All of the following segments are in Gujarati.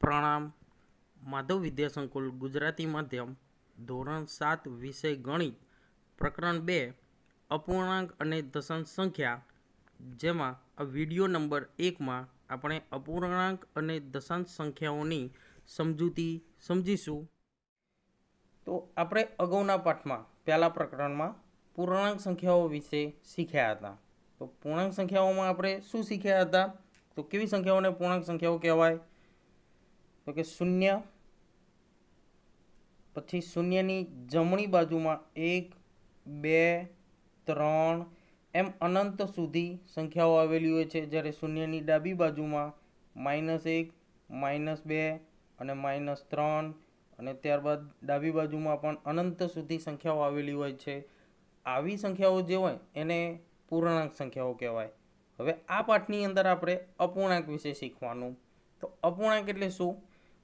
પ્રણામ. માધવ વિદ્યા સંકુલ ગુજરાતી માધ્યમ ધોરણ 7 વિષય ગણિત પ્રકરણ 2 અપૂર્ણાંક અને દશાંશ સંખ્યા, જેમાં આ વિડીયો નંબર 1માં આપણે અપૂર્ણાંક અને દશાંશ સંખ્યાઓની સમજૂતી સમજીશું. તો આપણે અગાઉના પાઠમાં પહેલા પ્રકરણમાં પૂર્ણાંક સંખ્યાઓ વિશે શીખ્યા હતા. તો પૂર્ણાંક સંખ્યાઓમાં આપણે શું શીખ્યા હતા? તો કેવી સંખ્યાઓને પૂર્ણાંક સંખ્યાઓ કહેવાય? તો કે 0, પછી શૂન્યની જમણી બાજુમાં 1, 2, 3 એમ અનંત સુધી સંખ્યાઓ આવેલી હોય છે, જ્યારે શૂન્યની ડાબી બાજુમાં -1, -2 અને -3 અને ત્યારબાદ ડાબી બાજુમાં પણ અનંત સુધી સંખ્યાઓ આવેલી હોય છે. આવી સંખ્યાઓ જે હોય એને પૂર્ણાંક સંખ્યાઓ કહેવાય. હવે આ પાઠની અંદર આપણે અપૂર્ણાંક વિશે શીખવાનું. તો અપૂર્ણાંક એટલે શું?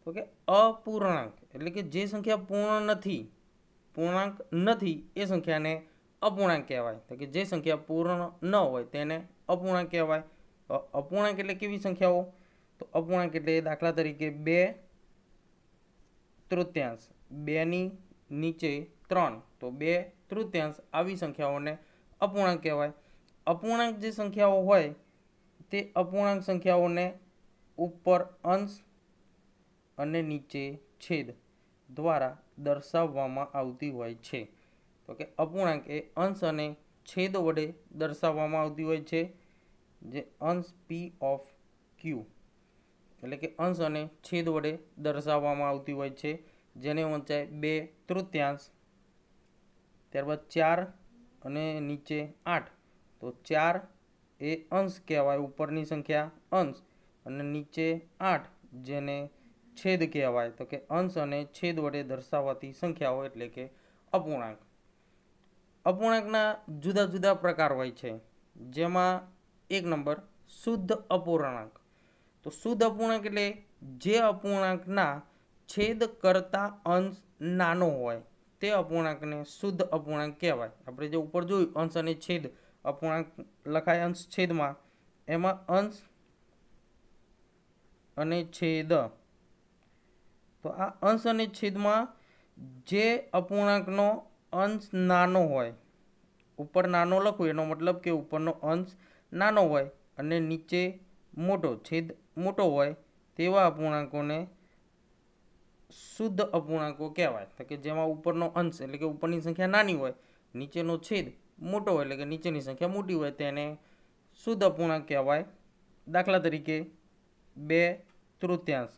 તો કે અપૂર્ણાંક એટલે કે જે સંખ્યા પૂર્ણાંક નથી એ સંખ્યાને અપૂર્ણાંક કહેવાય. તો કે જે સંખ્યા પૂર્ણ ન હોય તેને અપૂર્ણાંક કહેવાય. અપૂર્ણાંક એટલે કેવી સંખ્યાઓ? તો અપૂર્ણાંક એટલે દાખલા તરીકે 2/3, 2 ની નીચે 3, તો 2/3 આવી સંખ્યાઓને અપૂર્ણાંક કહેવાય. અપૂર્ણાંક જે સંખ્યાઓ હોય તે અપૂર્ણાંક સંખ્યાઓને ઉપર અંશ અને નીચે છેદ દ્વારા દર્શાવવામાં આવતી હોય છે. તો કે અપૂર્ણાંક એ અંશ અને છેદ વડે દર્શાવવામાં આવતી હોય છે, જે અંશ P ઓફ Q એટલે કે અંશ અને છેદ વડે દર્શાવવામાં આવતી હોય છે, જેને ઊંચાઈ 2/3, ત્યારબાદ 4 અને નીચે 8, તો 4 એ અંશ કહેવાય, ઉપરની સંખ્યા અંશ, અને નીચે 8 જેને છેદ કહેવાય. તો કે અંશ અને છેદ વડે દર્શાવાતી સંખ્યાઓ એટલે કે અપૂર્ણાંક. અપૂર્ણાંકના જુદા જુદા પ્રકાર હોય છે, જેમાં 1 નંબર શુદ્ધ અપૂર્ણાંક. તો શુદ્ધ અપૂર્ણાંક એટલે જે અપૂર્ણાંકના છેદ કરતા અંશ નાનો હોય તે અપૂર્ણાંકને શુદ્ધ અપૂર્ણાંક કહેવાય. આપણે જે ઉપર જોયું અંશ અને છેદ અપૂર્ણાંક લખાય અંશ છેદમાં, એમાં અંશ અને છેદ. તો આ અંશ અને છેદમાં જે અપૂર્ણાંકનો અંશ નાનો હોય, ઉપર નાનો લખવું એનો મતલબ કે ઉપરનો અંશ નાનો હોય અને નીચે મોટો, છેદ મોટો હોય, તેવા અપૂર્ણાંકોને શુદ્ધ અપૂર્ણાંકો કહેવાય. તો કે જેમાં ઉપરનો અંશ એટલે કે ઉપરની સંખ્યા નાની હોય, નીચેનો છેદ મોટો હોય એટલે કે નીચેની સંખ્યા મોટી હોય, તેને શુદ્ધ અપૂર્ણાંક કહેવાય. દાખલા તરીકે 2/3,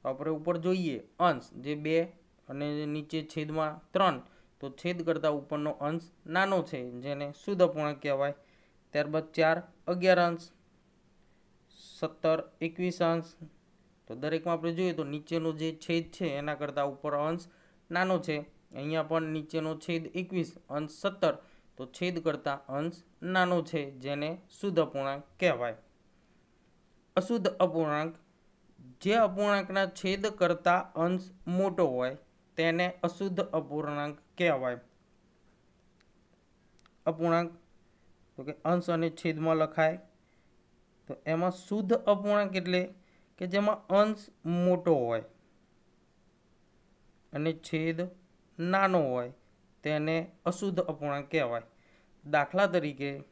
આપણે ઉપર જોઈએ અંશ જે 2 અને નીચે છેદમાં 3, તો છેદ કરતાં ઉપરનો અંશ નાનો છે, જેને શુદ્ધ અપૂર્ણાંક કહેવાય. ત્યારબાદ 4, 11 અંશ, 17, 21 અંશ, તો દરેકમાં આપણે જોઈએ તો નીચેનો જે છેદ છે એના કરતાં ઉપર અંશ નાનો છે. અહીંયા પણ નીચેનો છેદ 21, અંશ 17, તો છેદ કરતાં અંશ નાનો છે, જેને શુદ્ધ અપૂર્ણાંક કહેવાય. અશુદ્ધ અપૂર્ણાંક, જે અપૂર્ણાંકના છેદ કરતાં અંશ મોટો હોય તેને અશુદ્ધ અપૂર્ણાંક કહેવાય. અપૂર્ણાંક તો કે અંશ અને છેદમાં લખાય. તો એમાં શુદ્ધ અપૂર્ણાંક એટલે કે જેમાં અંશ મોટો હોય અને છેદ નાનો હોય તેને અશુદ્ધ અપૂર્ણાંક કહેવાય. દાખલા તરીકે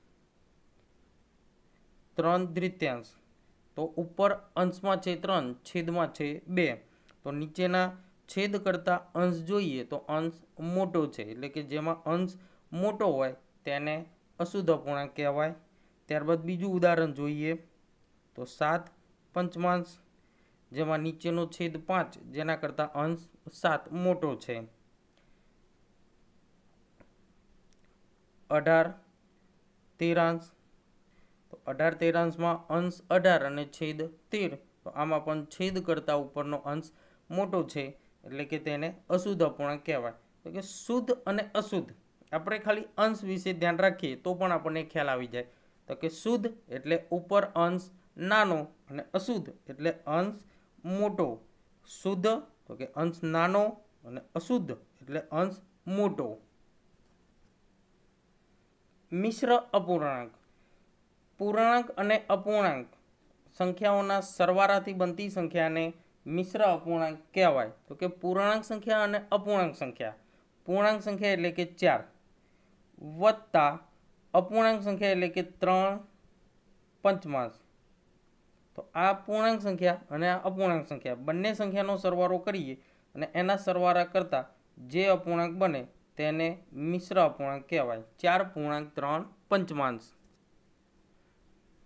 3/3, તો ઉપર અંશમાં છે 3, છેદમાં છે 2, તો નીચેના છેદ કરતાં અંશ જોઈએ તો અંશ મોટો છે, એટલે કે જેમાં અંશ મોટો હોય તેને અશુદ્ધ અપૂર્ણાંક કહેવાય. ત્યારબાદ બીજું ઉદાહરણ જોઈએ તો 7/5, જેમાં નીચેનો છેદ 5, જેના કરતાં અંશ 7 મોટો છે. 18/13, તો 18/13 અંશ 18 અને છેદ 13, તો આમાં પણ છેદ કરતાં ઉપરનો અંશ મોટો છે, એટલે કે તેને અશુદ્ધ અપૂર્ણાંક કહેવાય. તો કે શુદ્ધ અને અશુદ્ધ આપણે ખાલી અંશ વિશે ધ્યાન રાખીએ તો પણ આપણને ખ્યાલ આવી જાય. તો કે શુદ્ધ એટલે ઉપર અંશ નાનો અને અશુદ્ધ એટલે અંશ મોટો. શુદ્ધ તો કે અંશ નાનો અને અશુદ્ધ એટલે અંશ મોટો. મિશ્ર અપૂર્ણાંક. પૂર્ણાંક અને અપૂર્ણાંક સંખ્યાઓના સરવાળાથી બનતી સંખ્યાને મિશ્ર અપૂર્ણાંક કહેવાય? તો કે પૂર્ણાંક સંખ્યા અને અપૂર્ણાંક સંખ્યા, પૂર્ણાંક સંખ્યા એટલે કે 4 વત્તા અપૂર્ણાંક સંખ્યા એટલે કે 3 પંચમાંશ. તો આ પૂર્ણાંક સંખ્યા અને આ અપૂર્ણાંક સંખ્યા બંને સંખ્યાનો સરવાળો કરીએ અને એના સરવાળા કરતાં જે અપૂર્ણાંક બને તેને મિશ્ર અપૂર્ણાંક કહેવાય. 4.3 પંચમાંશ.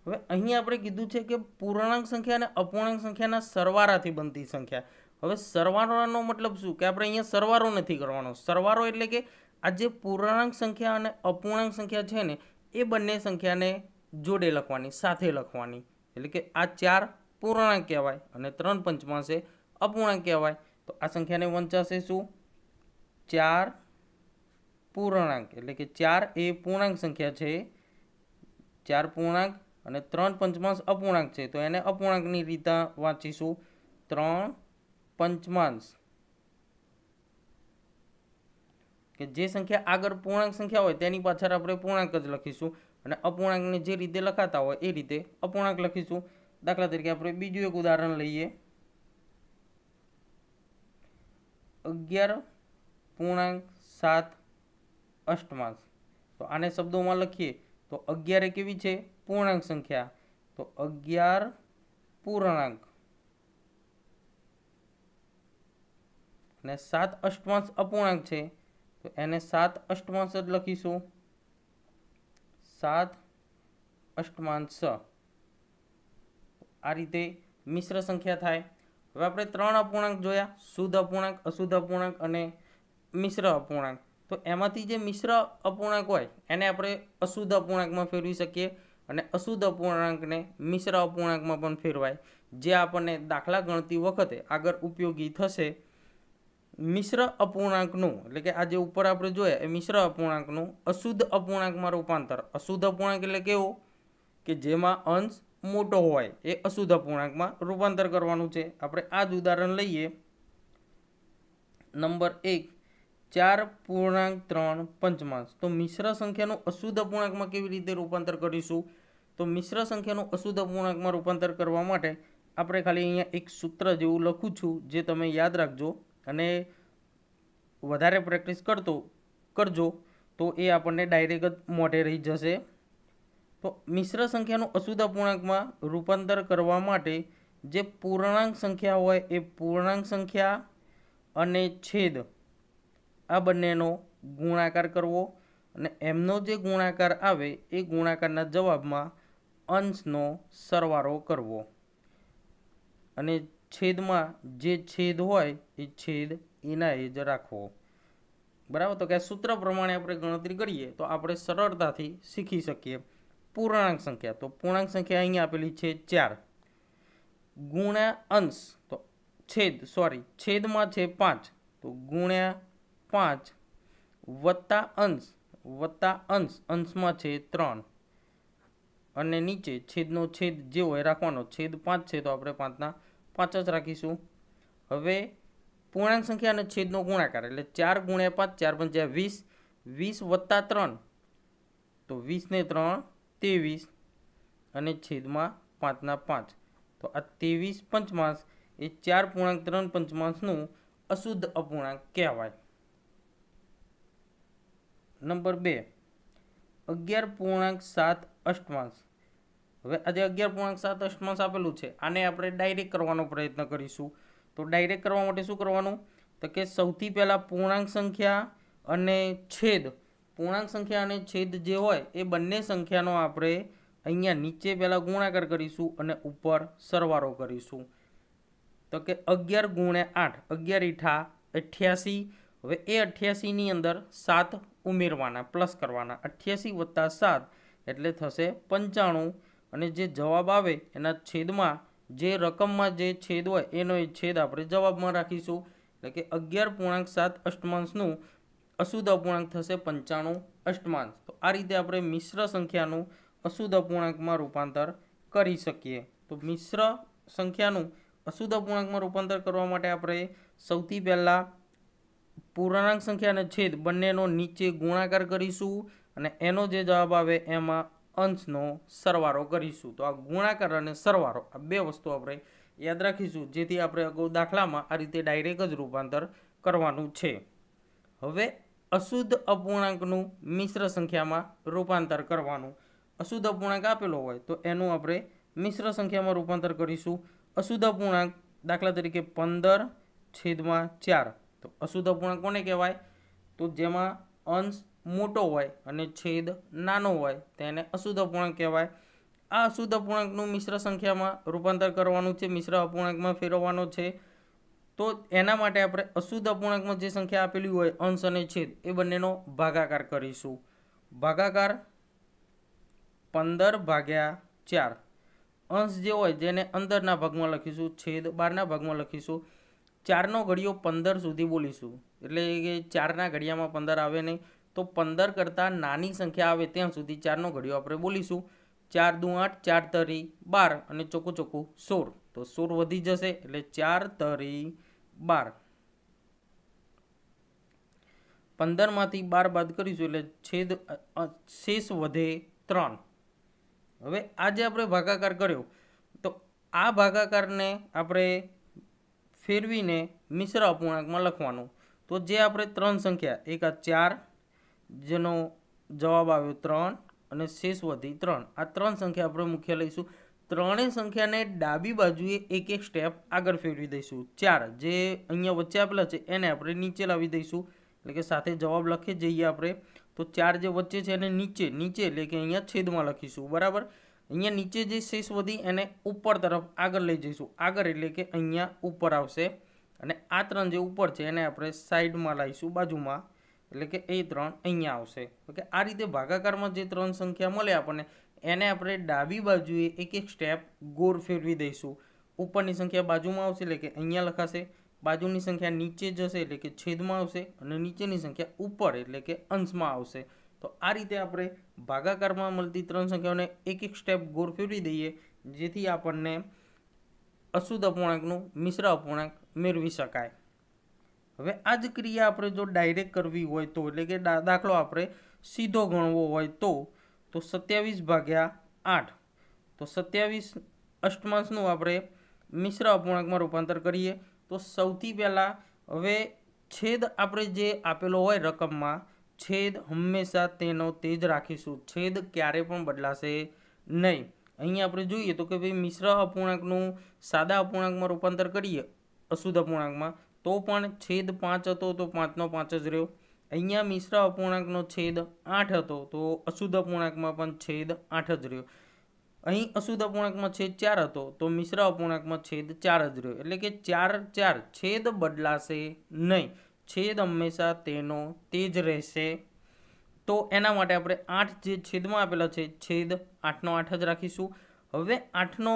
હવે અહીં આપણે કીધું છે કે પૂર્ણાંક સંખ્યા અને અપૂર્ણાંક સંખ્યાના સરવાળાથી બનતી સંખ્યા. હવે સરવાળાનો મતલબ શું? કે આપણે અહીંયા સરવાળો નથી કરવાનો. સરવાળો એટલે કે આ જે પૂર્ણાંક સંખ્યા અને અપૂર્ણાંક સંખ્યા છે ને એ બંને સંખ્યાને જોડે લખવાની, સાથે લખવાની. એટલે કે આ 4 પૂર્ણાંક કહેવાય અને 3 પંચમાંશ એ અપૂર્ણાંક કહેવાય. તો આ સંખ્યાને વંચાશે શું? 4 પૂર્ણાંક. એટલે કે 4 એ પૂર્ણાંક સંખ્યા છે, 4 પૂર્ણાંક અને 3 પંચમાંશ અપૂર્ણાંક છે. તો એને અપૂર્ણાંકની રીતે વાંચીશું 3 પંચમાંશ. કે જે સંખ્યા આગળ પૂર્ણાંક સંખ્યા હોય તેની પાછળ આપણે પૂર્ણાંક જ લખીશું અને અપૂર્ણાંકને જે રીતે લખાતા હોય એ રીતે અપૂર્ણાંક લખીશું. દાખલા તરીકે આપણે બીજું એક ઉદાહરણ લઈએ. 11.7 અષ્ટમાંશ. તો આને શબ્દોમાં લખીએ તો 11 એ કેવી છે? પૂર્ણાંક સંખ્યા. તો 11 પૂર્ણાંક અને 7 અષ્ટમાંશ અપૂર્ણાંક છે. તો એને 7 અષ્ટમાંશ જ લખીશું, 7 અષ્ટમાંશ. આ રીતે મિશ્ર સંખ્યા થાય. હવે આપણે 3 અપૂર્ણાંક જોયા, શુદ્ધ અપૂર્ણાંક, અશુદ્ધ અપૂર્ણાંક અને મિશ્ર અપૂર્ણાંક. તો એમાંથી જે મિશ્ર અપૂર્ણાંક હોય એને આપણે અશુદ્ધ અપૂર્ણાંકમાં ફેરવી શકીએ અને અશુદ્ધ અપૂર્ણાંકને મિશ્ર અપૂર્ણાંકમાં પણ ફેરવાય, જે આપણને દાખલા ગણતી વખતે આગળ ઉપયોગી થશે. મિશ્ર અપૂર્ણાંકનું એટલે કે આ જે ઉપર આપણે જોયા એ મિશ્ર અપૂર્ણાંકનું અશુદ્ધ અપૂર્ણાંકમાં રૂપાંતર. અશુદ્ધ અપૂર્ણાંક એટલે કેવો? કે જેમાં અંશ મોટો હોય એ અશુદ્ધ અપૂર્ણાંકમાં રૂપાંતર કરવાનું છે. આપણે આ જ ઉદાહરણ લઈએ. નંબર 1 4.3 પંચમાંશ. તો મિશ્ર સંખ્યાનું અશુદ્ધ અપૂર્ણાંકમાં કેવી રીતે રૂપાંતર કરીશું? તો મિશ્ર સંખ્યાનું અશુદ્ધ અપૂર્ણાંકમાં રૂપાંતર કરવા માટે આપણે ખાલી અહીંયા એક સૂત્ર જેવું લખું છું, જે તમે યાદ રાખજો અને વધારે પ્રેક્ટિસ કરજો તો એ આપણને ડાયરેક્ટ જ મોઢે રહી જશે. તો મિશ્ર સંખ્યાનું અશુદ્ધ અપૂર્ણાંકમાં રૂપાંતર કરવા માટે જે પૂર્ણાંક સંખ્યા હોય એ પૂર્ણાંક સંખ્યા અને છેદ આ બંનેનો ગુણાકાર કરવો અને એમનો જે ગુણાકાર આવે એ ગુણાકારના જવાબમાં અંશનો સરવાળો કરવો અને છેદમાં જે છેદ હોય એ છેદ એના એ જ રાખવો. બરાબર? તો કે સૂત્ર પ્રમાણે આપણે ગણતરી કરીએ તો આપણે સરળતાથી શીખી શકીએ. પૂર્ણાંક સંખ્યા, તો પૂર્ણાંક સંખ્યા અહીંયા આપેલી છે 4 ગુણ્યા અંશ, તો છેદમાં છે 5, તો ગુણ્યા 5 વત્તા અંશ, અંશમાં છે 3 અને નીચે છેદનો છેદ જે હોય રાખવાનો. છેદ 5 છે તો આપણે 5ના 5 જ રાખીશું. હવે પૂર્ણાંક સંખ્યા અને છેદનો ગુણાકાર એટલે 4 ગુણ્યા 5, 4 પંચા 20, 20 વત્તા 3, તો 20 ને 3 23 અને છેદમાં 5ના 5. તો આ 23 પંચમાંશ એ 4.3 પંચમાંશનું અશુદ્ધ અપૂર્ણાંક કહેવાય. નંબર 2 11.7 અષ્ટમાંશ. હવે આ જે 11.7 અષ્ટમાંશ આપેલું છે આને આપણે ડાયરેક્ટ કરવાનો પ્રયત્ન કરીશું. તો ડાયરેક્ટ કરવા માટે શું કરવાનું? તો કે સૌથી પહેલાં પૂર્ણાંક સંખ્યા અને છેદ, પૂર્ણાંક સંખ્યા અને છેદ જે હોય એ બંને સંખ્યાનો આપણે અહીંયા નીચે પહેલાં ગુણાકાર કરીશું અને ઉપર સરવાળો કરીશું. તો કે 11 ગુણ્યા 8, 11 × 8 88. હવે એ 88ની અંદર 7 ઉમેરવાના, પ્લસ કરવાના. 88 વત્તા 7 એટલે થશે 95 અને જે જવાબ આવે એના છેદમાં જે રકમમાં જે છેદ હોય એનો એ છેદ આપણે જવાબમાં રાખીશું. એટલે કે 11.7 અષ્ટમાંશનું અશુદ્ધ અપૂર્ણાંક થશે 95 અષ્ટમાંશ. તો આ રીતે આપણે મિશ્ર સંખ્યાનું અશુદ્ધ અપૂર્ણાંકમાં રૂપાંતર કરી શકીએ. તો મિશ્ર સંખ્યાનું અશુદ્ધ અપૂર્ણાંકમાં રૂપાંતર કરવા માટે આપણે સૌથી પહેલાં પૂર્ણાંક સંખ્યા અને છેદ બંનેનો નીચે ગુણાકાર કરીશું અને એનો જે જવાબ આવે એમાં અંશનો સરવાળો કરીશું. તો આ ગુણાકાર અને સરવાળો આ બે વસ્તુ આપણે याद राखीशुं, जेथी आपणे अगाऊ दाखलामां आ रीते डायरेक्ट ज रूपांतर करवानुं छे। हवे अशुद्ध अपूर्णांकनुं मिश्र संख्यामां रूपांतर करवानुं। अशुद्ध अपूर्णांक आपेलो होय तो एनुं आपणे मिश्र संख्यामां रूपांतर करीशुं। अशुद्ध अपूर्णांक दाखला तरीके 15/4। तो अशुद्ध अपूर्णांक कोने कहेवाय? तो जेमां अंश मोटो होय अने छेद नानो होय तेने अशुद्ध अपूर्णांक कहेवाय। आ अशुद्ध अपूर्णांकनुं मिश्र संख्यामां रूपांतर करवानुं छे, मिश्र अपूर्णांकमां फेरवવાનો छे। तो एना माटे आपणे अशुद्ध अपूर्णांकमां जे संख्या आपेली होय अंश अने छेद ए बंनेनो भागाकार करीशुं। भागाकार 15/4। अंश जे होय जेने अंदરના ભાગમાં લખીશું, છેદ બહારના ભાગમાં લખીશું। 4નો ઘડિયો 15 સુધી બોલીશું, એટલે કે 4ના ઘડિયામાં 15 આવે નહીં, તો 15 કરતાં નાની સંખ્યા આવે ત્યાં સુધી 4નો ઘડિયો આપણે બોલીશું। 4 દુ 8, 4 તરી 12 અને ચોખ્ખું ચોખ્ખું 16, તો 16 વધી જશે એટલે 4 તરી 12। 15માંથી 12 બાદ કરીશું એટલે છેદ શેષ વધે 3। હવે આજે આપણે ભાગાકાર કર્યો તો આ ભાગાકારને આપણે ફેરવીને મિશ્ર અપૂર્ણાંકમાં લખવાનું। તો જે આપણે 3 સંખ્યા, એક આ 4 જેનો જવાબ આવ્યો 3 અને શેષ વધી 3, આ 3 સંખ્યા આપણે મુખ્ય લઈશું। ત્રણેય સંખ્યાને ડાબી બાજુએ એક એક સ્ટેપ આગળ ફેરવી દઈશું। 4 જે અહીંયા વચ્ચે આપેલા છે એને આપણે નીચે લાવી દઈશું, એટલે કે સાથે જવાબ લખી જઈએ આપણે। તો 4 જે વચ્ચે છે એને નીચે એટલે કે અહીંયા છેદમાં લખીશું, બરાબર। અહીંયા નીચે જે શેષ વધી એને ઉપર તરફ આગળ લઈ જઈશું, આગળ એટલે કે અહીંયા ઉપર આવશે, અને આ 3 જે ઉપર છે એને આપણે સાઈડમાં લાવીશું, બાજુમાં, એટલે કે એ 3 અહીંયા આવશે। ઓકે, આ રીતે ભાગાકારમાં જે 3 સંખ્યા મળે આપણને એને આપણે ડાબી બાજુએ એક એક સ્ટેપ ગોળ ફેરવી દઈશું। ઉપરની સંખ્યા બાજુમાં આવશે એટલે કે અહીંયા લખાશે, બાજુની સંખ્યા નીચે જશે એટલે કે છેદમાં આવશે, અને નીચેની સંખ્યા ઉપર એટલે કે અંશમાં આવશે। તો આ રીતે આપણે ભાગાકારમાં મળતી 3 સંખ્યાઓને એક એક સ્ટેપ ગોળ ફેરવી દઈએ, જેથી આપણને અશુદ્ધ અપૂર્ણાંકનું મિશ્ર અપૂર્ણાંક મેળવી શકાય। હવે આ જ ક્રિયા આપણે જો ડાયરેક્ટ કરવી હોય તો, એટલે કે દાખલો આપણે સીધો ગણવો હોય તો 27/8, તો 27 અષ્ટમાંશનું આપણે મિશ્ર અપૂર્ણાંકમાં રૂપાંતર કરીએ। તો સૌથી પહેલાં હવે છેદ આપણે જે આપેલો હોય રકમમાં, છેદ હંમેશા તેનો તે જ રાખીશું, છેદ ક્યારે પણ બદલાશે નહીં। અહીંયા આપણે જોઈએ તો કે ભાઈ મિશ્ર અપૂર્ણાંકનું સાદા અપૂર્ણાંકમાં રૂપાંતર કરીએ અશુદ્ધ અપૂર્ણાંકમાં, તો પણ છેદ 5 હતો તો 5નો 5 જ રહ્યો। અહીંયા મિશ્ર અપૂર્ણાંકનો છેદ 8 હતો તો અશુદ્ધ અપૂર્ણાંકમાં પણ છેદ 8 જ રહ્યો। અહીં અશુદ્ધ અપૂર્ણાંકમાં છેદ 4 હતો તો મિશ્ર અપૂર્ણાંકમાં છેદ 4 જ રહ્યો, એટલે કે 4 4 છેદ બદલાશે નહીં, છેદ હંમેશા તેનો તે જ રહેશે। તો એના માટે આપણે 8 જે છેદમાં આપેલા છે, છેદ 8નો 8 જ રાખીશું। હવે 8નો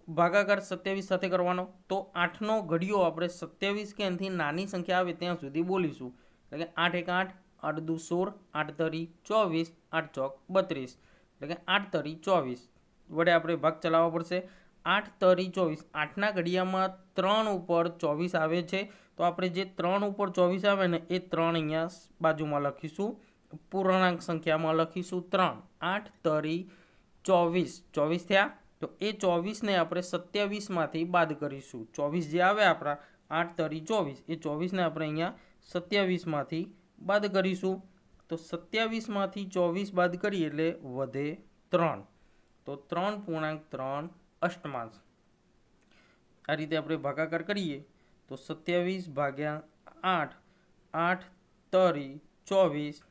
ભાગાકાર 27 સાથે કરવાનો, તો 8નો ઘડિયો આપણે 27 કે એનાથી નાની સંખ્યા આવે ત્યાં સુધી બોલીશું, એટલે કે 8 1 8, 8 2 16, 8 તરી 24, 8 ચોક 32, એટલે કે 8 તરી 24 વડે આપણે ભાગ ચલાવવા પડશે। 8 તરી 24, 8ના ઘડિયામાં 3 ઉપર 24 આવે છે, તો આપણે જે 3 ઉપર 24 આવે ને એ 3 અહીંયા બાજુમાં લખીશું, પૂર્ણાંક સંખ્યામાં લખીશું 3। 8 તરી 24, 24 થયા, તો એ 24ને આપણે 27માંથી બાદ કરીશું। 24 જે આવે આપણા 8 તરી 24, એ 24ને આપણે અહીંયા 27માંથી બાદ કરીશું। તો 27માંથી 24 બાદ કરીએ એટલે વધે 3, તો 3.3 અષ્ટમાંશ। આ રીતે આપણે ભાગાકાર કરીએ તો 27/8, 8 તરી 24,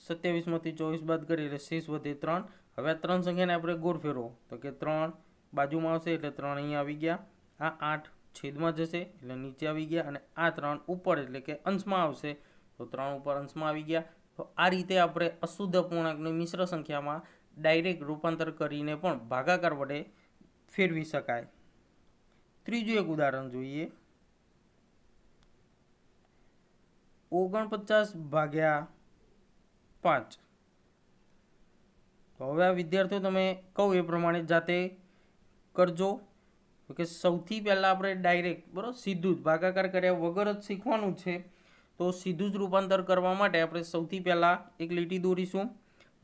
27માંથી 24 બાદ કરીએ એટલે શેષ વધે 3। હવે આ 3 સંખ્યાને આપણે ગોળ ફેરવો તો કે 3 બાજુમાં આવશે એટલે 3 અહીંયા આવી ગયા, આ 8 છેદમાં જશે એટલે નીચે આવી ગયા, અને આ 3 ઉપર એટલે કે અંશમાં આવશે તો 3 ઉપર અંશમાં આવી ગયા। તો આ રીતે આપણે અશુદ્ધ અપૂર્ણાંકની મિશ્ર સંખ્યામાં ડાયરેક્ટ રૂપાંતર કરીને પણ ભાગાકાર વડે ફેરવી શકાય। ત્રીજું એક ઉદાહરણ જોઈએ, 49/5। તો હવે આ વિદ્યાર્થીઓ તમે કહું એ પ્રમાણે જાતે કરજો, કે સૌથી પહેલાં આપણે ડાયરેક્ટ બરાબર સીધું જ ભાગાકાર કર્યા વગર જ શીખવાનું છે। તો સીધું જ રૂપાંતર કરવા માટે આપણે સૌથી પહેલાં એક લીટી દોરીશું,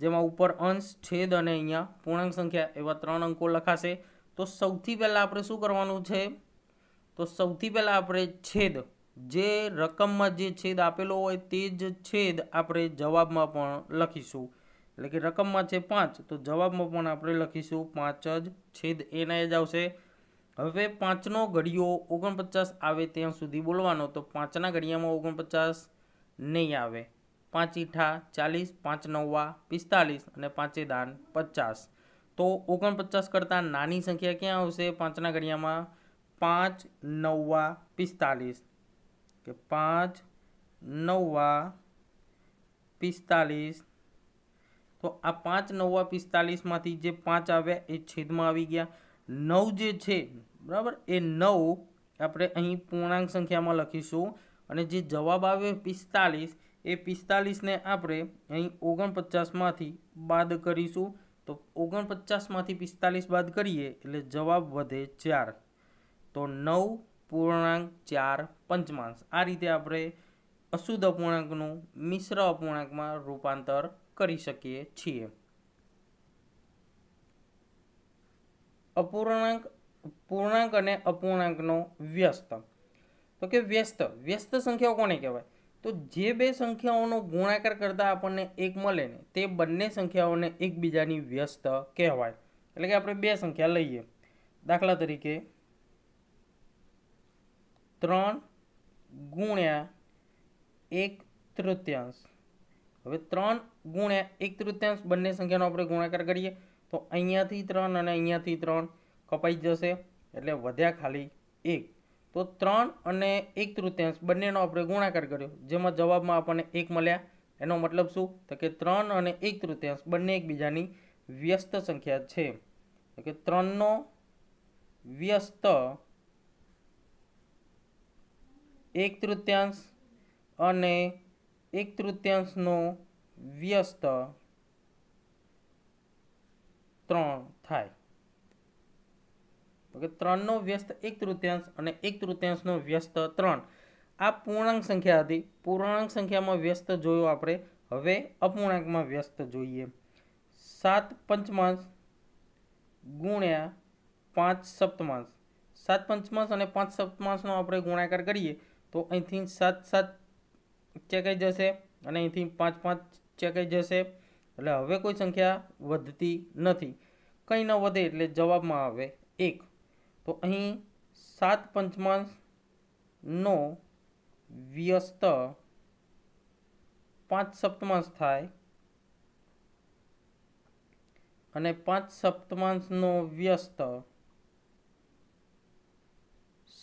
જેમાં ઉપર અંશ, છેદ અને અહીંયા પૂર્ણાંક સંખ્યા એવા 3 અંકો લખાશે। तो સૌથી પહેલાં આપણે શું કરવાનું છે? તો સૌથી પહેલાં આપણે છેદ, જે રકમમાં જે છેદ આપેલો હોય તે જ છેદ આપણે જવાબમાં પણ લખીશું. એટલે કે રકમમાં છે 5, તો જવાબમાં પણ આપણે લખીશું 5 જ છેદ એના જ આવશે. હવે 5નો ઘડિયો 49 આવે ત્યાં સુધી બોલવાનો. તો 5ના ઘડિયામાં 49 નહીં આવે. 5 ઈઠા 40, 5 નવ્વા 45 અને 5 દાન 50. તો 49 કરતાં નાની સંખ્યા ક્યાં આવશે? 5ના ઘડિયામાં 5 નવ્વા 45, કે 5 નવ્વા 45. તો આ 5 નવ્વા 45માંથી જે 5 આવ્યા એ છેદમાં આવી ગયા. 9 જે છે, બરાબર, એ 9 આપણે અહીં પૂર્ણાંક સંખ્યામાં લખીશું. અને જે જવાબ આવે 45, એ 45ને આપણે અહીં 49માંથી બાદ કરીશું. તો 49માંથી 45 બાદ કરીએ એટલે જવાબ વધે 4. તો 9.4 આ રીતે આપણે અશુદ્ધ અપૂર્ણાંકનું મિશ્ર અપૂર્ણાંકમાં રૂપાંતર કરી શકીએ છીએ. અપૂર્ણાંક, પૂર્ણાંક અને અપૂર્ણાંકનો વ્યસ્ત. તો કે વ્યસ્ત સંખ્યાઓ કોને કહેવાય? તો જે બે સંખ્યાઓનો ગુણાકાર કરતાં આપણને 1 મળે ને તે બંને સંખ્યાઓને એકબીજાની વ્યસ્ત કહેવાય. એટલે કે આપણે બે સંખ્યા લઈએ, દાખલા તરીકે 3 ગુણ્યા 1/3. હવે 3 ગુણ્યા 1/3 બંને સંખ્યાનો આપણે ગુણાકાર કરીએ તો અહીંયાથી 3 અને અહીંયાથી 3 કપાઈ જશે, એટલે વધ્યા ખાલી 1. તો 3 અને 1/3 બંનેનો આપણે ગુણાકાર કર્યો, જેમાં જવાબમાં આપણને 1 મળ્યા. એનો મતલબ શું? તો કે 3 અને 1/3 બંને એકબીજાની વ્યસ્ત સંખ્યા છે. તો કે 3નો વ્યસ્ત 1/3 અને 1/3નો વ્યસ્ત 3 થાય. તો કે 3નો વ્યસ્ત 1/3 અને 1/3નો વ્યસ્ત 3. આ પૂર્ણાંક સંખ્યા હતી. પૂર્ણાંક સંખ્યામાં વ્યસ્ત જોયો આપણે. હવે અપૂર્ણાંકમાં વ્યસ્ત જોઈએ. 7/5 ગુણ્યા 5/7. 7/5 અને 5/7નો આપણે ગુણાકાર કરીએ તો અહીંથી 7 ચેકાઈ જશે અને અહીંથી 5 ચેકાઈ જશે. એટલે હવે કોઈ સંખ્યા વધતી નથી. કંઈ ન વધે એટલે જવાબમાં આવે 1. તો અહીં 7/5નો વ્યસ્ત 5/7 થાય અને 5/7નો વ્યસ્ત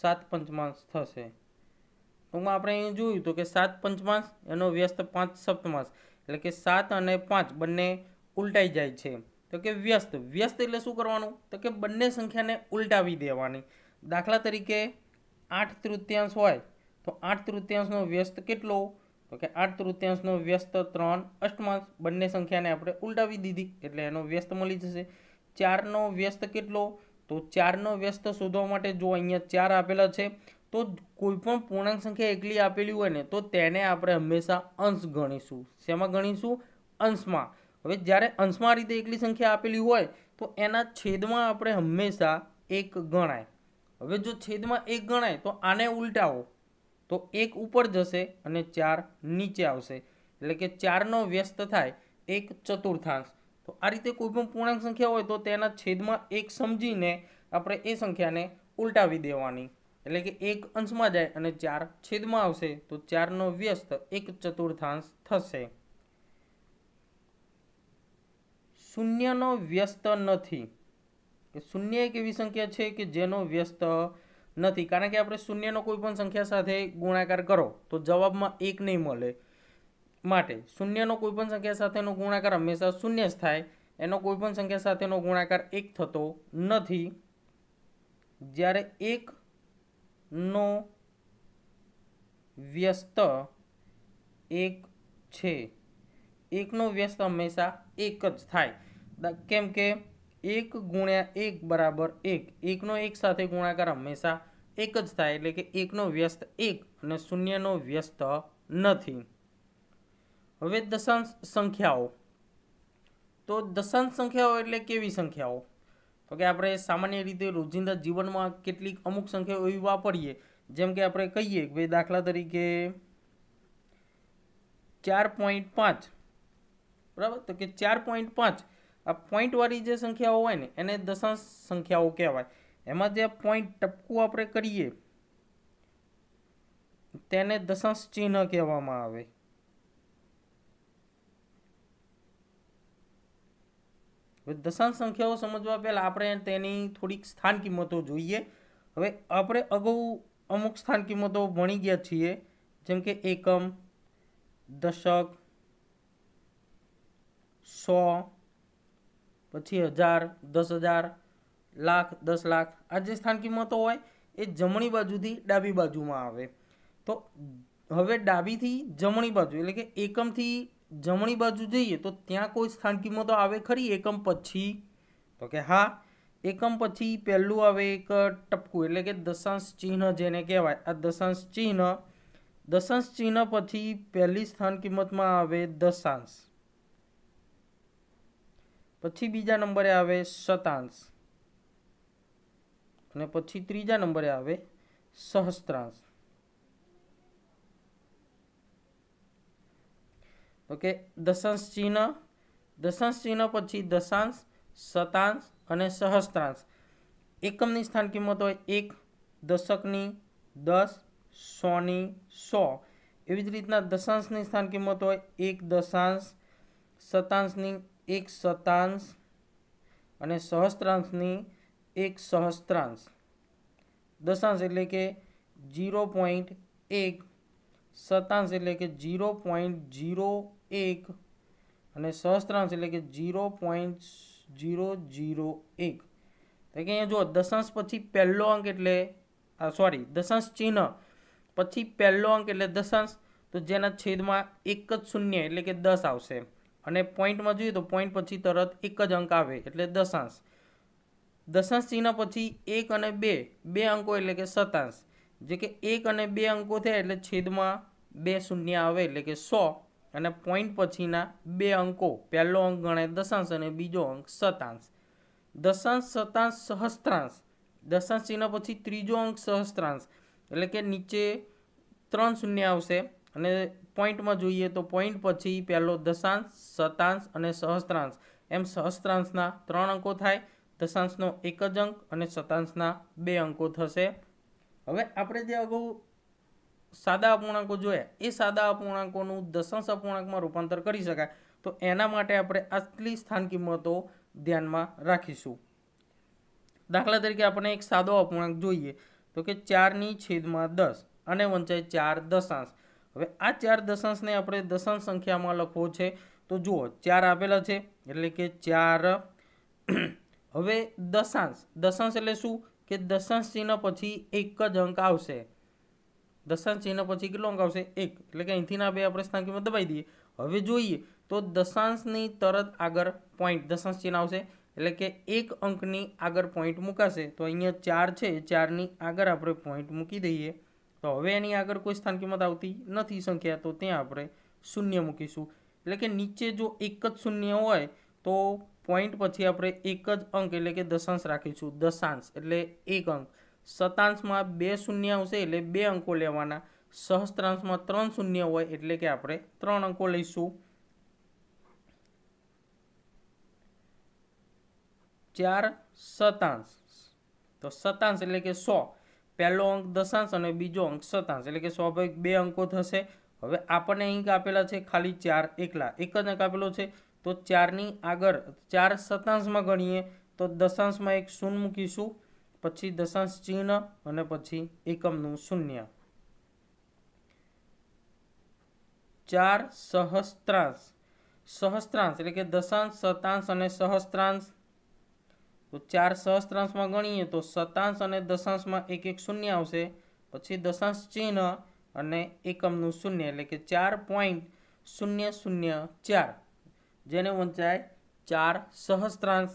7/5 થશે. ટૂંકમાં આપણે અહીં જોયું તો કે 7/5 એનો વ્યસ્ત 5/7, એટલે કે 7 અને 5 બંને ઉલટાઈ જાય છે. તો કે વ્યસ્ત એટલે શું કરવાનું? તો કે બંને સંખ્યાને ઉલટાવી દેવાની. દાખલા તરીકે 8/3 હોય તો 8/3નો વ્યસ્ત કેટલો? તો કે 8/3નો વ્યસ્ત 3/8. બંને સંખ્યાને આપણે ઉલટાવી દીધી એટલે એનો વ્યસ્ત મળી જશે. 4નો વ્યસ્ત કેટલો? તો 4નો વ્યસ્ત શોધવા માટે જો અહીંયા 4 આપેલા છે તો કોઈ પણ પૂર્ણાંક સંખ્યા એકલી આપેલી હોય ને તો તેને આપણે હંમેશા અંશ ગણીશું. શેમાં ગણીશું? અંશમાં. હવે જ્યારે અંશમાં આ રીતે એકલી સંખ્યા આપેલી હોય તો એના છેદમાં આપણે હંમેશા 1 ગણાય. હવે જો છેદમાં 1 ગણાય તો આને ઉલટાવો તો 1 ઉપર જશે અને 4 નીચે આવશે. એટલે કે 4નો વ્યસ્ત થાય 1/4. તો આ રીતે કોઈ પણ પૂર્ણાંક સંખ્યા હોય તો તેના છેદમાં 1 સમજીને આપણે એ સંખ્યાને ઉલટાવી દેવાની. એટલે કે 1 અંશમાં જાય અને 4 છેદમાં આવશે તો 4નો વ્યસ્ત 1/4 થશે. શૂન્યનો વ્યસ્ત નથી. શૂન્ય એક એવી સંખ્યા છે કે જેનો વ્યસ્ત નથી. કારણ કે આપણે શૂન્યનો કોઈ પણ સંખ્યા સાથે ગુણાકાર કરો તો જવાબમાં 1 નહીં મળે. માટે શૂન્યનો કોઈ પણ સંખ્યા સાથેનો ગુણાકાર હંમેશા શૂન્ય જ થાય. એનો કોઈ પણ સંખ્યા સાથેનો ગુણાકાર 1 થતો નથી. જ્યારે 1નો વ્યસ્ત 1 છે, 1નો વ્યસ્ત હંમેશા 1 જ થાય. કેમ કે 1 ગુણ્યા 1 બરાબર 1. 1નો 1 સાથે ગુણાકાર હંમેશા 1 જ થાય. એટલે કે 1નો વ્યસ્ત 1 અને શૂન્યનો વ્યસ્ત નથી. હવે દશાંશ સંખ્યાઓ. તો દશાંશ સંખ્યાઓ એટલે કેવી સંખ્યાઓ? તો तो कि આપણે સામાન્ય રીતે રોજિંદા જીવનમાં કેટલીક અમુક સંખ્યાઓ એવી વાપરીએ, જેમ કે આપણે કહીએ કે ભાઈ દાખલા તરીકે 4.5, બરાબર. તો કે 4.5 આ પોઈન્ટવાળી જે સંખ્યાઓ હોય ને એને દશાંશ સંખ્યાઓ કહેવાય. એમાં જે પોઈન્ટ ટપકું આપણે કરીએ તેને દશાંશ ચિહ્ન કહેવામાં આવે. દશાંશ સંખ્યાઓ સમજવા પહેલાં આપણે તેની થોડીક સ્થાન કિંમતો જોઈએ. હવે આપણે અગાઉ અમુક સ્થાન કિંમતો ભણી ગયા છીએ, જેમ કે એકમ, દશક, 100, પછી 1000, 10,000, લાખ, 10 લાખ. આ જે સ્થાન કિંમતો હોય એ જમણી બાજુથી ડાબી બાજુમાં આવે. તો હવે ડાબીથી જમણી બાજુ એટલે કે એકમથી જમણી બાજુ જઈએ તો ત્યાં કોઈ સ્થાન કિંમતો આવે ખરી એકમ પછી? તો કે હા, એકમ પછી પહેલું આવે એક ટપકું એટલે કે દશાંશ ચિહ્ન જેને કહેવાય. આ દશાંશ ચિહ્ન પછી પહેલી સ્થાન કિંમતમાં આવે દશાંશ, પછી બીજા નંબરે આવે શતાંશ અને પછી ત્રીજા નંબરે આવે સહસ્ત્રાંશ. ઓકે, દશાંશ ચિહ્ન પછી દશાંશ, શતાંશ અને સહસ્ત્રાંશ. એકમની સ્થાન કિંમત હોય 1, દશકની 10, 100ની 100. એવી જ રીતના દશાંશની સ્થાન કિંમત હોય 1 દશાંશ, શતાંશની 1 શતાંશ અને સહસ્ત્રાંશની 1 સહસ્ત્રાંશ. દશાંશ એટલે કે 0.1, શતાંશ એટલે કે 0.01 અને સહસ્ત્રાંશ એટલે કે 0.001. તો કે અહીંયા જો દશાંશ પછી પહેલો અંક એટલે દશાંશ ચિહ્ન પછી પહેલો અંક એટલે દશાંશ, તો જેના છેદમાં એક જ શૂન્ય એટલે કે 10 આવશે. અને પોઈન્ટમાં જોઈએ તો પોઈન્ટ પછી તરત એક જ અંક આવે એટલે દશાંશ. દશાંશ ચિહ્ન પછી 1 અને 2 બે અંકો એટલે કે શતાંશ. જે કે 1 અને 2 અંકો થયા એટલે છેદમાં 2 શૂન્ય આવે એટલે કે 100. અને પોઈન્ટ પછીના બે અંકો, પહેલો અંક ગણાય દશાંશ અને બીજો અંક શતાંશ. દશાંશ, શતાંશ, સહસ્ત્રાંશ. દશાંશ ચિહ્ન પછી ત્રીજો અંક સહસ્ત્રાંશ એટલે કે નીચે 3 શૂન્ય આવશે. અને પોઈન્ટમાં જોઈએ તો પોઈન્ટ પછી પહેલો દશાંશ, શતાંશ અને સહસ્ત્રાંશ. એમ સહસ્ત્રાંશના 3 અંકો થાય, દશાંશનો 1 જ અંક અને શતાંશના 2 અંકો થશે. હવે આપણે જે અગાઉ સાદા અપૂર્ણાંકો જોયા એ સાદા અપૂર્ણાંકોનું દશાંશ અપૂર્ણાંકમાં રૂપાંતર કરી શકાય. તો એના માટે આપણે આટલી સ્થાન કિંમતો ધ્યાનમાં રાખીશું. દાખલા તરીકે આપણે એક સાદો અપૂર્ણાંક જોઈએ તો કે 4/10 અને વંચાય 4 દશાંશ. હવે આ 4 દશાંશને આપણે દશાંશ સંખ્યામાં લખવો છે. તો જુઓ 4 આપેલા છે એટલે કે 4. હવે દશાંશ એટલે શું કે દશાંશ ચિહ્ન પછી એક જ અંક આવશે. દશાંશ ચિહ્ન પછી કેટલો અંક આવશે? 1. એટલે કે અહીંથી ના બે આપણે સ્થાન કિંમત દબાઈ દઈએ. હવે જોઈએ તો દશાંશની તરત આગળ પોઈન્ટ દશાંશ ચિહ્ન આવશે એટલે કે એક અંકની આગળ પોઈન્ટ મુકાશે. તો અહીંયા 4 છે, 4ની આગળ આપણે પોઈન્ટ મૂકી દઈએ. તો હવે એની આગળ કોઈ સ્થાન કિંમત આવતી નથી સંખ્યા, તો ત્યાં આપણે શૂન્ય મૂકીશું. એટલે કે નીચે જો એક જ શૂન્ય હોય તો પોઈન્ટ પછી આપણે એક જ અંક એટલે કે દશાંશ રાખીશું. દશાંશ એટલે એક અંક. શતાંશમાં 2 શૂન્ય આવશે એટલે 2 અંકો લેવાના. સહસ્ત્રાંશમાં 3 શૂન્ય હોય એટલે કે આપણે 3 અંકો લઈશું. 4 શતાંશ. તો શતાંશ એટલે કે 100. પહેલો અંક દશાંશ અને બીજો અંક શતાંશ એટલે કે સ્વાભાવિક 2 અંકો થશે. હવે આપણને અહીં આપેલા છે ખાલી 4 એકલા, એક જ અંક આપેલો છે. તો 4ની આગળ 4 શતાંશમાં ગણીએ તો દશાંશમાં એક શૂન્ય મૂકીશું, પછી દશાંશ ચિહ્ન અને પછી એકમનું શૂન્ય. 4 સહસ્ત્રાંશ એટલે કે દશાંશ, શતાંશ અને સહસ્ત્રાંશ. તો 4 સહસ્ત્રાંશમાં ગણીએ તો શતાંશ અને દશાંશમાં એક એક શૂન્ય આવશે, પછી દશાંશ ચિહ્ન અને એકમનું શૂન્ય એટલે કે 4.004 જેને વંચાય 4 સહસ્ત્રાંશ.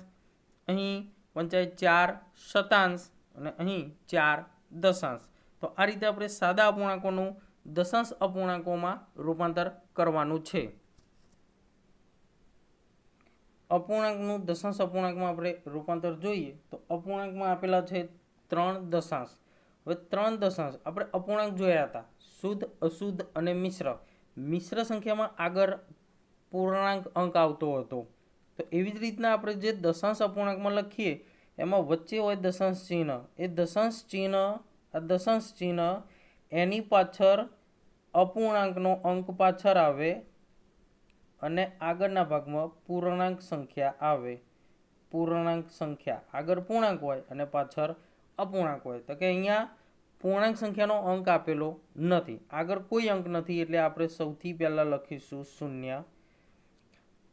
અહીં વંચાય 4 શતાંશ અને અહીં 4 દશાંશ. તો આ રીતે આપણે સાદા અપૂર્ણાંકોનું દશાંશ અપૂર્ણાંકોમાં રૂપાંતર કરવાનું છે. અપૂર્ણાંકનું દશાંશ અપૂર્ણાંકમાં આપણે રૂપાંતર જોઈએ તો અપૂર્ણાંકમાં આપેલા છે 3 દશાંશ. હવે 3 દશાંશ આપણે અપૂર્ણાંક જોયા હતા, શુદ્ધ, અશુદ્ધ અને મિશ્ર. મિશ્ર સંખ્યામાં આગળ પૂર્ણાંક અંક આવતો હતો. તો એવી જ રીતના આપણે જે દશાંશ અપૂર્ણાંકમાં લખીએ એમાં વચ્ચે હોય દશાંશ ચિહ્ન, એ દશાંશ ચિહ્ન, આ દશાંશ ચિહ્ન એની પાછળ અપૂર્ણાંકનો અંક પાછળ આવે અને આગળના ભાગમાં પૂર્ણાંક સંખ્યા આવે. પૂર્ણાંક સંખ્યા આગળ પૂર્ણાંક હોય અને પાછળ અપૂર્ણાંક હોય. તો કે અહીંયા પૂર્ણાંક સંખ્યાનો અંક આપેલો નથી, આગળ કોઈ અંક નથી, એટલે આપણે સૌથી પહેલાં લખીશું 0.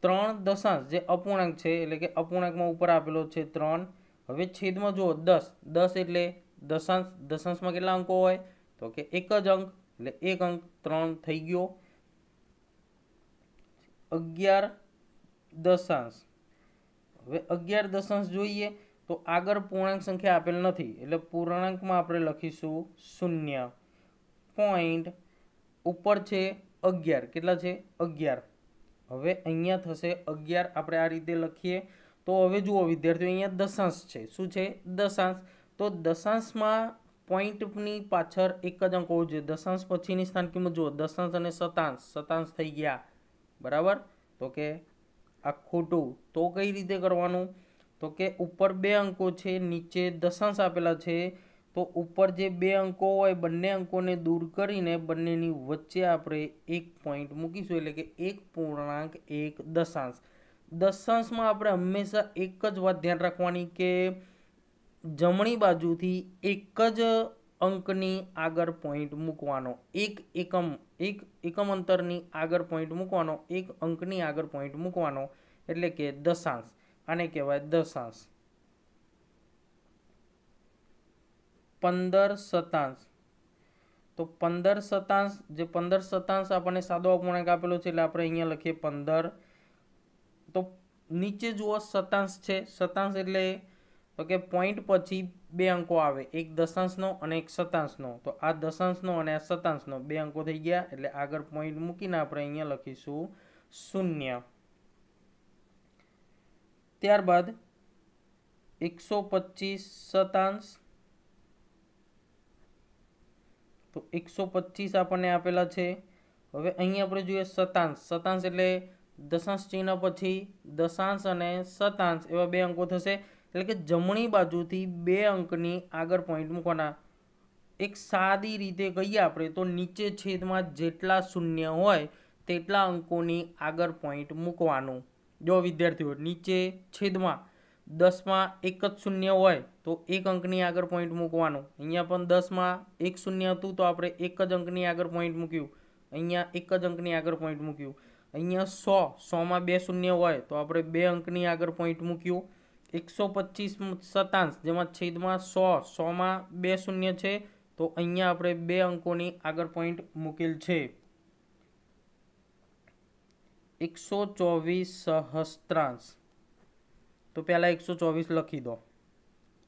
3 દશાંશ જે અપૂર્ણાંક છે, એટલે કે અપૂર્ણાંકમાં ઉપર આપેલો છે 3. હવે છેદમાં જુઓ 10. 10 એટલે દશાંશ, દશાંશમાં કેટલા અંકો હોય તો કે એક જ અંક, એટલે એક અંક 3 થઈ ગયો. 11 દશાંશ. હવે 11 દશાંશ જોઈએ તો આગળ પૂર્ણાંક સંખ્યા આપેલ નથી, એટલે પૂર્ણાંકમાં આપણે લખીશું 0. પોઈન્ટ ઉપર છે 11, કેટલા છે 11. હવે અહીંયા થશે 11, આપણે આ રીતે લખીએ. તો હવે જુઓ વિદ્યાર્થીઓ, અહીંયા દશાંશ છે. શું છે? દશાંશ. તો દશાંશમાં પોઈન્ટની પાછળ એક જ અંક હોવો જોઈએ. દશાંશ પછીની સ્થાન કિંમત જુઓ, દશાંશ અને શતાંશ, શતાંશ થઈ ગયા, બરાબર. તો કે આ ખોટું. તો કઈ રીતે કરવાનું? તો કે ઉપર 2 અંકો છે, નીચે દશાંશ આપેલા છે. તો ઉપર જે 2 અંકો હોય બંને અંકોને દૂર કરીને બંનેની વચ્ચે આપણે એક પોઈન્ટ મૂકીશું, એટલે કે 1.1 દશાંશ. દશાંશમાં આપણે હંમેશા એક જ વાત ધ્યાન રાખવાની કે જમણી બાજુથી એક જ અંકની આગળ પોઈન્ટ મૂકવાનો, એક એકમ અંતરની આગળ પોઈન્ટ મૂકવાનો, એક અંકની આગળ પોઈન્ટ મૂકવાનો, એટલે કે દશાંશ. આને કહેવાય દશાંશ. 15 શતાંશ. તો 15 શતાંશ, જે 15 શતાંશ આપણને સાદો અપૂર્ણાંક આપેલો છે, એટલે આપણે અહીંયા લખીએ 15. તો નીચે જુઓ શતાંશ છે. શતાંશ એટલે તો કે પોઈન્ટ પછી 2 અંકો આવે, એક દશાંશનો અને એક શતાંશનો. તો આ દશાંશનો અને આ શતાંશનો 2 અંકો થઈ ગયા, એટલે આગળ પોઈન્ટ મૂકીને આપણે અહીંયા લખીશું 0. ત્યારબાદ 125 શતાંશ. તો 125 આપણને આપેલા છે. હવે અહીં આપણે જોઈએ શતાંશ. શતાંશ એટલે દશાંશ ચિહ્ન પછી દશાંશ અને શતાંશ એવા 2 અંકો થશે, એટલે કે જમણી બાજુથી 2 અંકની આગળ પોઈન્ટ મૂકવાના. એક સાદી રીતે કહીએ આપણે તો નીચે છેદમાં જેટલા શૂન્ય હોય તેટલા અંકોની આગળ પોઈન્ટ મૂકવાનું. જો વિદ્યાર્થીઓ, નીચે છેદમાં 10માં એક જ શૂન્ય હોય તો એક અંકની આગળ પોઈન્ટ મૂકવાનું. અહીંયા પણ 10માં એક શૂન્ય હતું તો આપણે એક જ અંકની આગળ પોઈન્ટ મૂક્યું, અહીંયા એક જ અંકની આગળ પોઈન્ટ મૂક્યું. અહીંયા 100માં 2 શૂન્ય હોય તો આપણે 2 અંકની આગળ પોઈન્ટ મૂક્યું. 125 શતાંશ, જેમાં છેદમાં 100માં 2 શૂન્ય છે તો અહીંયા આપણે 2 અંકોની આગળ પોઈન્ટ મૂકેલ છે. 124 સહસ્ત્રાંશ. તો પહેલાં 124 લખી દો.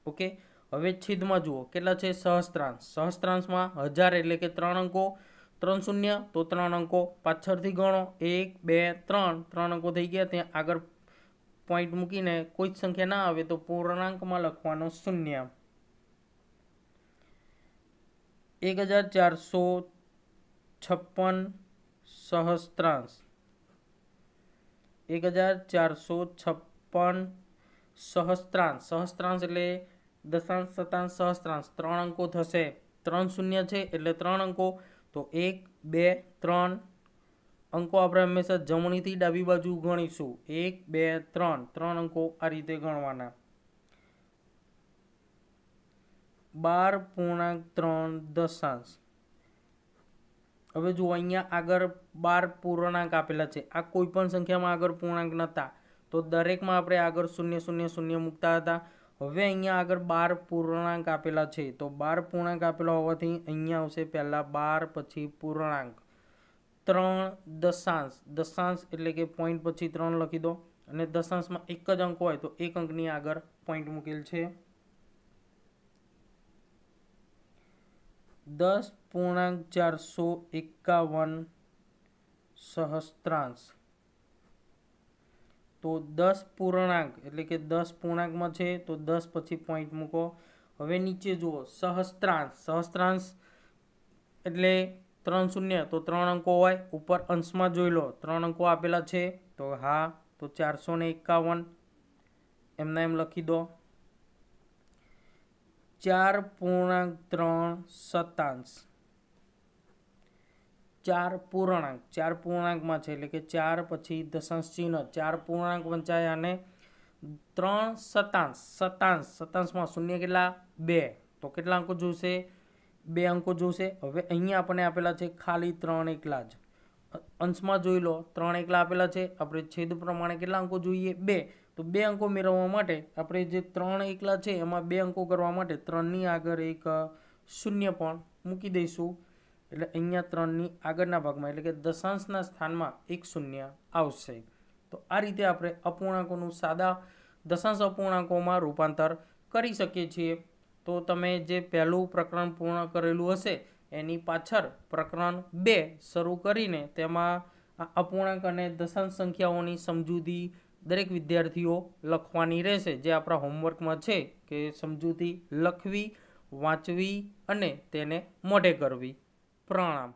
ઓકે. હવે છેદમાં જુઓ કેટલા છે સહસ્ત્રાંશ. સહસ્ત્રાંશમાં 1000 એટલે કે 3 અંકો, 3 શૂન્ય તો 3 અંકો, પાછળથી ગણો 1 2 3 અંકો થઈ ગયા. ત્યાં આગળ પોઈન્ટ મૂકીને કોઈ જ સંખ્યા ના આવે તો પૂર્ણાંકમાં લખવાનો 0. 1456 સહસ્ત્રાંશ. 1456 સહસ્ત્રાંશ. સહસ્ત્રાંશ એટલે દશાંશ શતાંશ સહસ્ત્રાંશ 3 અંકો થશે. 3 શૂન્ય છે એટલે 3 અંકો, તો 1 2 3 અંકો આપણે હંમેશા જમણીથી ડાબી બાજુ ગણીશું. 1 2 3 અંકો આ રીતે ગણવાના. 12.3 દશાંશ. હવે જુઓ અહીંયા આગળ 12 પૂર્ણાંક આપેલા છે. આ કોઈ પણ સંખ્યામાં આગળ પૂર્ણાંક નહોતા તો દરેકમાં આપણે આગળ 0 0 0 મૂકતા હતા. હવે અહીંયા આગળ 12 પૂર્ણાંક આપેલા છે તો 12 પૂર્ણાંક આપેલા હોવાથી અહીંયા આવશે પહેલાં 12 પછી પૂર્ણાંક. 3 દશાંશ. દશાંશ એટલે કે પોઈન્ટ પછી 3 લખી દો, અને દશાંશમાં એક જ અંક હોય તો એક અંકની આગળ પોઈન્ટ મૂકેલ છે. 10.451 સહસ્ત્રાંશ. તો 10 પૂર્ણાંક એટલે કે 10 પૂર્ણાંકમાં છે તો 10 પછી પોઈન્ટ મૂકો. હવે નીચે જુઓ સહસ્ત્રાંશ એટલે 3 શૂન્ય તો 3 અંકો હોય. ઉપર અંશમાં જોઈ લો 3 અંકો આપેલા છે તો હા, તો 451 એમના એમ લખી દો. 4.3 શતાંશ 4 પૂર્ણાંકમાં છે એટલે કે 4 પછી દશાંશ ચિહ્ન 4 પૂર્ણાંક વંચાય અને 3 શતાંશમાં શૂન્ય કેટલા 2 તો કેટલા અંકો જોઈશે 2 અંકો જોઈશે. હવે અહીંયા આપણને આપેલા છે ખાલી 3 એકલા જ. અંશમાં જોઈ લો 3 એકલા આપેલા છે. આપણે છેદ પ્રમાણે કેટલા અંકો જોઈએ 2 તો 2 અંકો મેળવવા માટે આપણે જે 3 એકલા છે એમાં 2 અંકો કરવા માટે 3ની આગળ એક શૂન્ય પણ મૂકી દઈશું. એટલે અહીંયા 3ની આગળના ભાગમાં એટલે કે દશાંશના સ્થાનમાં એક શૂન્ય આવશે. તો આ રીતે આપણે અપૂર્ણાંકોનું સાદા દશાંશ અપૂર્ણાંકોમાં રૂપાંતર કરી શકીએ છીએ. તો તમે જે પહેલું પ્રકરણ પૂર્ણ કરેલું હશે એની પાછળ પ્રકરણ 2 શરૂ કરીને તેમાં અપૂર્ણાંક અને દશાંશ સંખ્યાઓની સમજૂતી દરેક વિદ્યાર્થીઓ લખવાની રહેશે. જે આપણા હોમવર્કમાં છે કે સમજૂતી લખવી, વાંચવી અને તેને મોઢે કરવી. પ્રણામ.